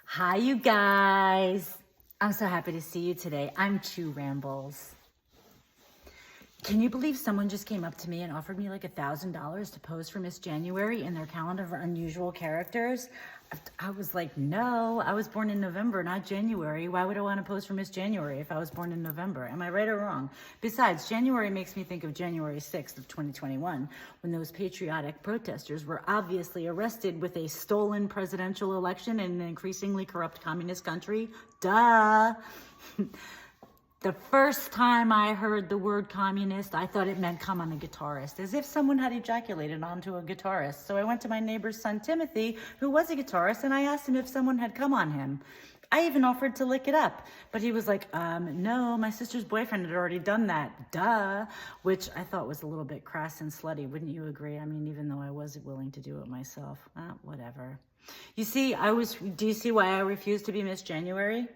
Hi, you guys. I'm so happy to see you today. I'm Choo Rambles. Can you believe someone just came up to me and offered me like $1,000 to pose for Miss January in their calendar of unusual characters? I was like, no, I was born in November, not January. Why would I want to pose for Miss January if I was born in November? Am I right or wrong? Besides, January makes me think of January 6th of 2021, when those patriotic protesters were obviously arrested with a stolen presidential election in an increasingly corrupt communist country. Duh. The first time I heard the word communist, I thought it meant come on a guitarist, as if someone had ejaculated onto a guitarist. So I went to my neighbor's son, Timothy, who was a guitarist, and I asked him if someone had come on him. I even offered to lick it up, but he was like, no, my sister's boyfriend had already done that, duh, which I thought was a little bit crass and slutty. Wouldn't you agree? I mean, even though I was willing to do it myself, whatever. You see, do you see why I refused to be Miss January?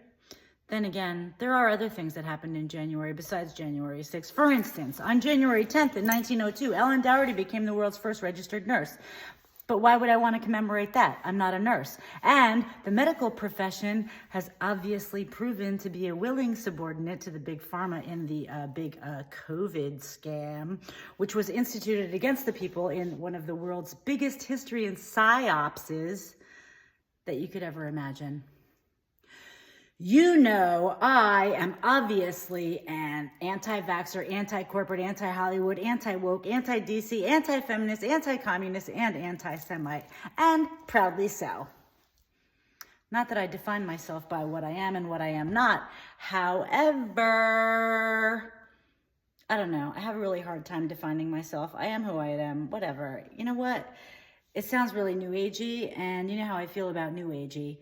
Then again, there are other things that happened in January besides January 6th. For instance, on January 10th in 1902, Ellen Dougherty became the world's first registered nurse. But why would I want to commemorate that? I'm not a nurse. And the medical profession has obviously proven to be a willing subordinate to the big pharma in the big COVID scam, which was instituted against the people in one of the world's biggest history and psyopses that you could ever imagine. You know, I am obviously an anti-vaxxer, anti-corporate, anti-Hollywood, anti-woke, anti-DC, anti-feminist, anti-communist, and anti-Semite, and proudly so. Not that I define myself by what I am and what I am not. However, I don't know. I have a really hard time defining myself. I am who I am, whatever. You know what? It sounds really new agey, and you know how I feel about new agey.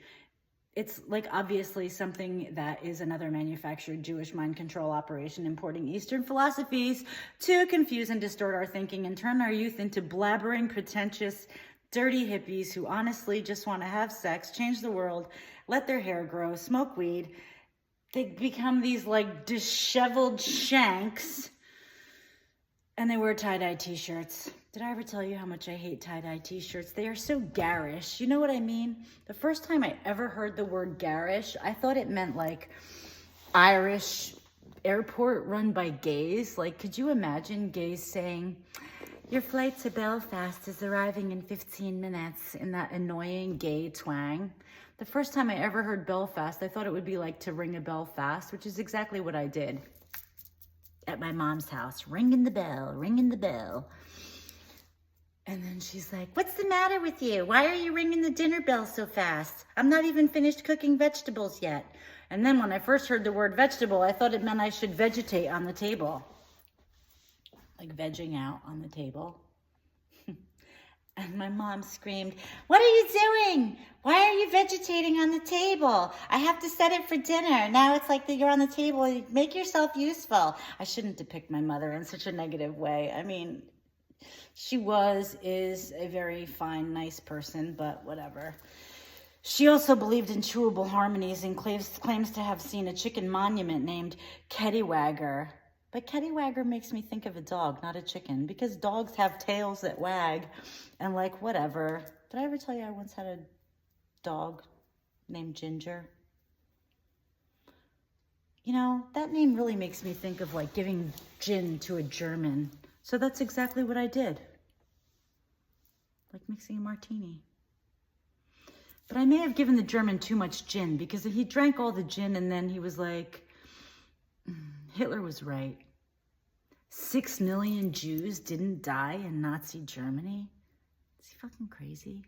It's like obviously something that is another manufactured Jewish mind control operation importing Eastern philosophies to confuse and distort our thinking and turn our youth into blabbering, pretentious, dirty hippies who honestly just want to have sex, change the world, let their hair grow, smoke weed. They become these like disheveled shanks and they wear tie-dye t-shirts. Did I ever tell you how much I hate tie-dye t-shirts? They are so garish. You know what I mean? The first time I ever heard the word garish, I thought it meant like Irish airport run by gays. Like, could you imagine gays saying, your flight to Belfast is arriving in 15 minutes in that annoying gay twang? The first time I ever heard Belfast, I thought it would be like to ring a bell fast, which is exactly what I did at my mom's house. Ringing the bell, ringing the bell. And then she's like, what's the matter with you? Why are you ringing the dinner bell so fast? I'm not even finished cooking vegetables yet. And then when I first heard the word vegetable, I thought it meant I should vegetate on the table. Like vegging out on the table. And my mom screamed, what are you doing? Why are you vegetating on the table? I have to set it for dinner. Now it's like that you're on the table. Make yourself useful. I shouldn't depict my mother in such a negative way. I mean, she is a very fine, nice person, but whatever. She also believed in chewable harmonies and claims to have seen a chicken monument named Kettywagger. But Kettywagger makes me think of a dog, not a chicken, because dogs have tails that wag. And like, whatever. Did I ever tell you I once had a dog named Ginger? You know, that name really makes me think of like giving gin to a German. So that's exactly what I did. Like mixing a martini. But I may have given the German too much gin because he drank all the gin and then he was like, Hitler was right. 6 million Jews didn't die in Nazi Germany. Is he fucking crazy?